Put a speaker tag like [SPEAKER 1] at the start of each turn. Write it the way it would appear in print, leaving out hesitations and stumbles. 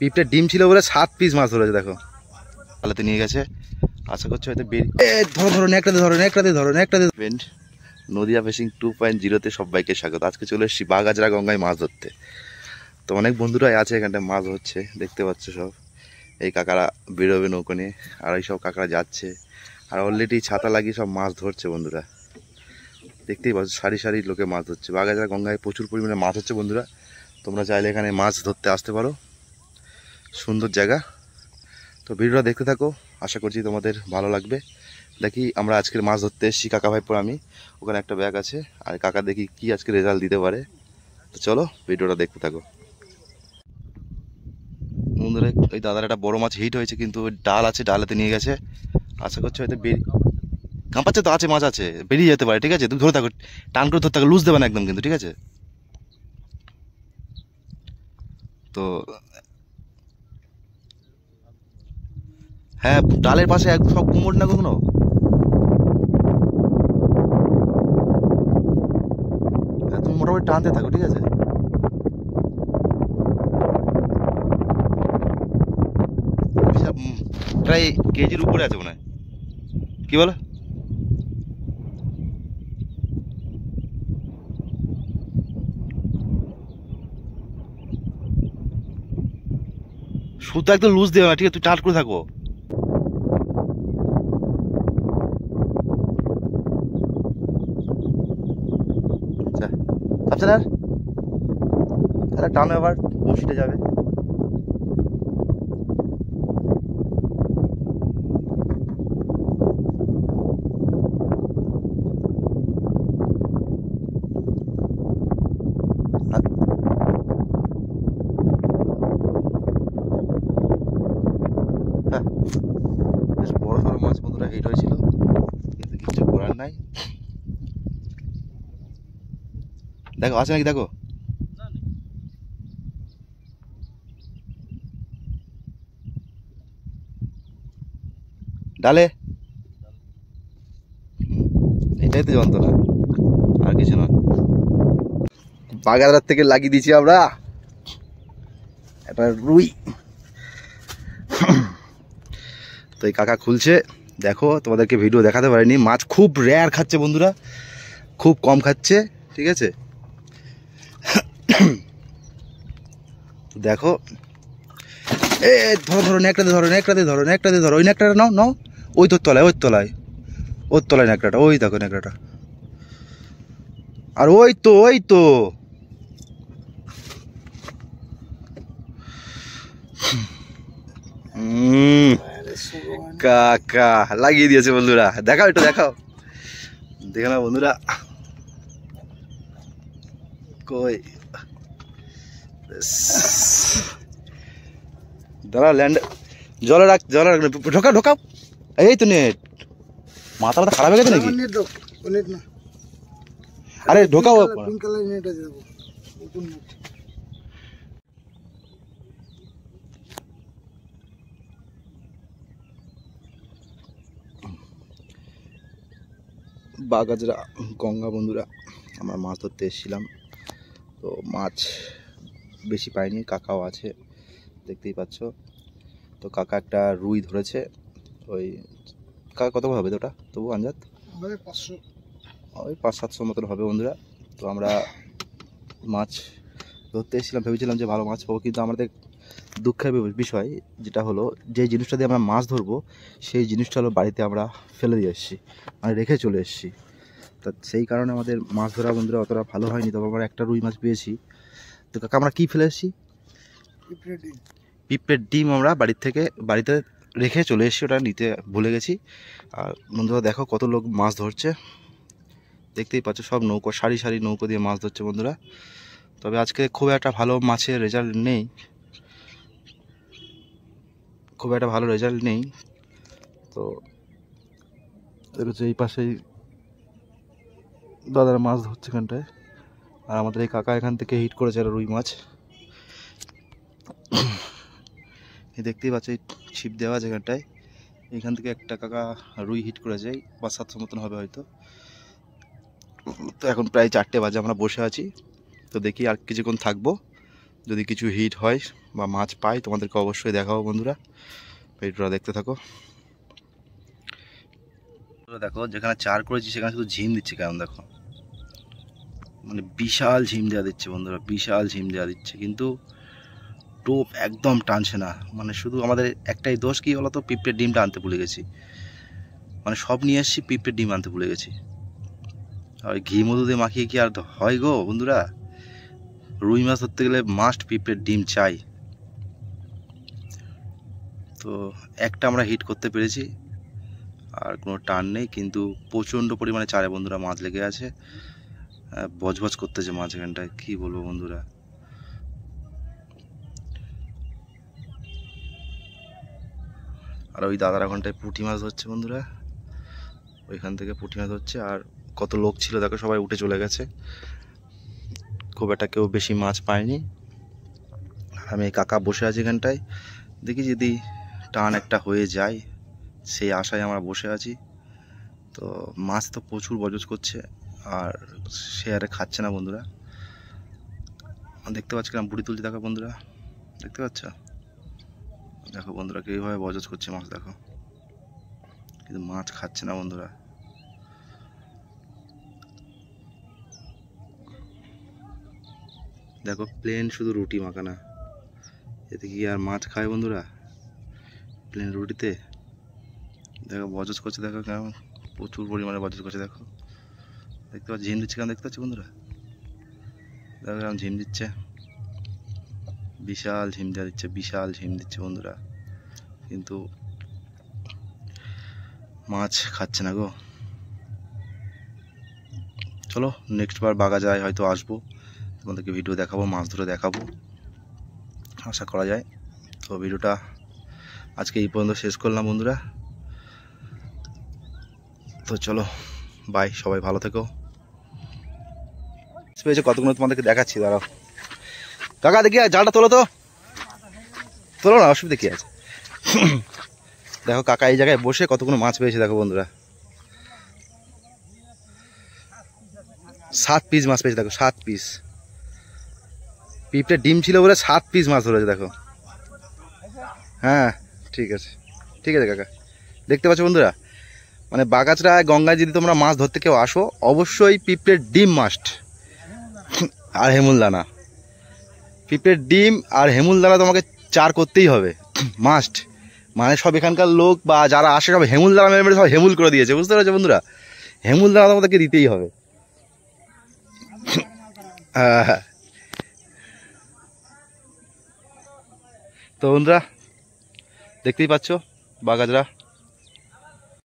[SPEAKER 1] পিঁপড়ের ডিম ছিল বলে 7 পিস মাছ ধরেছে দেখো, তাহলে নিয়ে গেছে। আশা করছি হয়তো ফ্রেন্ড, নদিয়া ফিশিং 2.0-তে সবাইকে স্বাগত। আজকে চলে এসেছি বাগাজরা গঙ্গায় মাছ ধরতে। তো অনেক বন্ধুরাই আছে এখানটায় মাছ ধরছে, দেখতে পাচ্ছ সব। এই কাকারা বেরোবে নৌকো নিয়ে, আর এই সব কাকারা যাচ্ছে, আর অলরেডি ছাতা লাগিয়ে সব মাছ ধরছে বন্ধুরা। দেখতেই পাচ্ছ সারি সারি লোকে মাছ ধরছে। বাগাজরা গঙ্গায় প্রচুর পরিমাণে মাছ হচ্ছে বন্ধুরা। তোমরা চাইলে এখানে মাছ ধরতে আসতে পারো, সুন্দর জায়গা। তো ভিডিওটা দেখতে থাকো, আশা করছি তোমাদের ভালো লাগবে। দেখি আমরা আজকের মাছ ধরতে এসেছি কাকা ভাইপোর আমি, ওখানে একটা ব্যাগ আছে, আর কাকা দেখি কি আজকে রেজাল্ট দিতে পারে। তো চলো ভিডিওটা দেখতে থাকো বন্ধুরা। ওই দাদার একটা বড় মাছ হিট হয়েছে, কিন্তু ওই ডাল আছে, ডালেতে নিয়ে গেছে। আশা করছি হয়তো কাঁপাচ্ছে তো, আছে মাছ আছে, বেরিয়ে যেতে পারে। ঠিক আছে, তুমি ধরে থাকো, টান করে ধরে থাকো, লুজ দেবে না একদম কিন্তু, ঠিক আছে? তো হ্যাঁ, ডালের পাশে সব কুমোর না কখনো। হ্যাঁ, তুমি মোটামুটি টানতে থাকো, ঠিক আছে? প্রায় কেজির উপরে আছে মনে হয়, কি বলো? সুতো একদম লুজ দেবে না, ঠিক আছে? তুই টাট করে থাকবো। আচ্ছা না, তাহলে টানো এবার, বসিতে যাবে। বেশ বড় সড়ো মাছ বন্ধুরা হিট হয়েছিল, কিন্তু কিছু করার নাই। দেখো আছে নাকি, দেখো। ডালে এটাই তো যন্ত্রণা, আর কিছু না। বাগাদার থেকে লাগিয়ে দিয়েছি আমরা একটা রুই। তো এই কাকা খুলছে, দেখো তোমাদেরকে ভিডিও দেখাতে পারিনি। মাছ খুব রেয়ার খাচ্ছে বন্ধুরা, খুব কম খাচ্ছে, ঠিক আছে? দেখো, এ ধরো ধরো, নেকড়াতে ধরো, নেকড়াতে ধরো, নেকড়াতে ধরো, ওই নেকড়াটা নাও নাও, ওই তোর তলায়, ওই তলায়, ওর তলায় নেকড়াটা, ওই দেখো নেকড়াটা। আর ওই তো, ওই তো কাকা লাগিয়ে দিয়েছে বন্ধুরা। দেখাও একটু, দেখাও, দেখে না বন্ধুরা। কই দাঁড়া, ল্যান্ড জলে রাখ, জলে রাখ, ঢোকাও ঢোকাও। এই তো নেট, মাথা মাথা খারাপ হয়ে গেছে নাকি? আরে ঢোকাও। বাগাজরা গঙ্গা বন্ধুরা, আমরা মাছ ধরতে এসেছিলাম। তো মাছ বেশি পাইনি, কাকাও আছে, দেখতেই পাচ্ছ। তো কাকা একটা রুই ধরেছে। ওই কাকা কত হবে তো ওটা, তবু আন্দাজ ওই 500-700 মতন হবে বন্ধুরা। তো আমরা মাছ ধরতে এসেছিলাম, ভেবেছিলাম যে ভালো মাছ পাবো, কিন্তু আমাদের দুঃখের বিষয় যেটা হলো, যে জিনিসটা দিয়ে আমরা মাছ ধরবো সেই জিনিসটা হলো বাড়িতে আমরা ফেলে দিয়ে এসেছি, মানে রেখে চলে এসেছি। তা সেই কারণে আমাদের মাছ ধরা বন্ধুরা অতটা ভালো হয়নি। তবে আমরা একটা রুই মাছ পেয়েছি। তো কাকা আমরা কী ফেলে এসেছি? পিঁপড়ের ডিম আমরা বাড়িতে রেখে চলে এসেছি, ওটা নিতে ভুলে গেছি। আর বন্ধুরা দেখো কত লোক মাছ ধরছে, দেখতেই পাচ্ছ, সব নৌকো, সারি সারি নৌকো দিয়ে মাছ ধরছে বন্ধুরা। তবে আজকে খুব একটা ভালো মাছের রেজাল্ট নেই, খুব একটা ভালো রেজাল্ট নেই। তো দেখছো এই পাশেই দাদারা মাছ ধরছে এখানটায়, আর আমাদের এই কাকা এখান থেকে হিট করেছে রুই মাছ। এই দেখতেই পাচ্ছ, এই ছিপ দেওয়া আছে এখানটায়, এখান থেকে একটা কাকা রুই হিট করেছে, 500-700 মতন হবে হয়তো। তো এখন প্রায় 4টে বাজে, আমরা বসে আছি। তো দেখি আর কিছুক্ষণ থাকবো, যদি কিছু হিট হয় বা মাছ পাই তোমাদেরকে অবশ্যই দেখাবো বন্ধুরা, ভিডিওটা দেখতে থাকো। দেখো যেখানে চার করেছি সেখানে শুধু ঝিম দিচ্ছে, কেমন দেখো, মানে বিশাল ঝিম দেওয়া দিচ্ছে বন্ধুরা, বিশাল ঝিম দেওয়া দিচ্ছে, কিন্তু টোপ একদম টানছে না। মানে শুধু আমাদের একটাই দোষ কি বলো তো, পিঁপড়ের ডিমটা আনতে ভুলে গেছি। মানে সব নিয়ে এসেছি, পিঁপড়ের ডিম আনতে ভুলে গেছি। আর ঘি মধু দিয়ে মাখিয়ে কি আর হয় গো বন্ধুরা? রুই মাছ ধরতে গেলে মাস্ট পিঁপড়ের ডিম চাই। তো একটা আমরা হিট করতে পেরেছি, আর কোনো টান নেই, কিন্তু প্রচণ্ড পরিমাণে চারে বন্ধুরা মাছ লেগে আছে। বজবজ করতেছে মাছ এখানটায়, কী বলবো বন্ধুরা। আর ওই দাদার ওখানটায় পুঁটি মাছ ধরছে বন্ধুরা, ওইখান থেকে পুঁটি মাছ হচ্ছে। আর কত লোক ছিল দেখো, সবাই উঠে চলে গেছে, খুব একটা কেউ বেশি মাছ পায়নি। আমি কাকা বসে আছি এখানটায়, দেখি যদি টান একটা হয়ে যায় সেই আশায় আমরা বসে আছি। তো মাছ তো প্রচুর বজজ করছে, আর সে আরে খাচ্ছে না বন্ধুরা। দেখতে পাচ্ছি কিরম বুড়ি তুলছে দেখো বন্ধুরা, দেখতে পাচ্ছ? দেখো বন্ধুরা কীভাবে বজজ করছে মাছ দেখো, কিন্তু মাছ খাচ্ছে না বন্ধুরা। দেখো প্লেন শুধু রুটি মাখানা, এতে কি আর মাছ খায় বন্ধুরা? প্লেন রুটিতে দেখো বজজ করছে, দেখো কেমন প্রচুর পরিমাণে বজজ করছে দেখো, দেখতে পাচ্ছি ঝিম দিচ্ছে কেমন, দেখতে পাচ্ছি বন্ধুরা, দেখো কেমন ঝিম দিচ্ছে, বিশাল ঝিম দেওয়া দিচ্ছে, বিশাল ঝিম দিচ্ছে বন্ধুরা, কিন্তু মাছ খাচ্ছে না গো। চলো নেক্সট বার বাগা যায় হয়তো আসবো, তোমাদেরকে ভিডিও দেখাবো, মাছ ধরে দেখাবো, আশা করা যায়। তো ভিডিওটা আজকে এই পর্যন্ত শেষ করলাম বন্ধুরা। তো চলো বাই, সবাই ভালো থেকো। পেয়েছে কতগুলো তোমাদেরকে দেখাচ্ছি, দাঁড়াও। কাকা দেখি জালটা তোলো তো, তোলো না, অসুবিধা কি আছে। দেখো কাকা এই জায়গায় বসে কতগুলো মাছ পেয়েছে দেখো বন্ধুরা, 7 পিস মাছ পেয়েছে দেখো, 7 পিস। পিঁপড়ে ডিম ছিল বলে 7 পিস মাছ ধরেছে দেখো। হ্যাঁ ঠিক আছে, ঠিক আছে কাকা। দেখতে পাচ্ছ বন্ধুরা, মানে বাগাছড়ায় গঙ্গায় যদি তোমরা মাছ ধরতে কেউ আসো, অবশ্যই পিঁপড়ের ডিম মাস্ট, আর হেমুল দানা। পিঁপড়ের ডিম আর হেমুল দানা তোমাকে চার করতেই হবে, মাস্ট। মানে সব এখানকার লোক বা যারা আসে সব হেমুল দানা মেরে মেরে সব হেমুল করে দিয়েছে, বুঝতে পারছো বন্ধুরা? হেমুল দানা তোমাদেরকে দিতেই হবে। হ্যাঁ, তো বন্ধুরা দেখতেই পাচ্ছ বাগাছড়া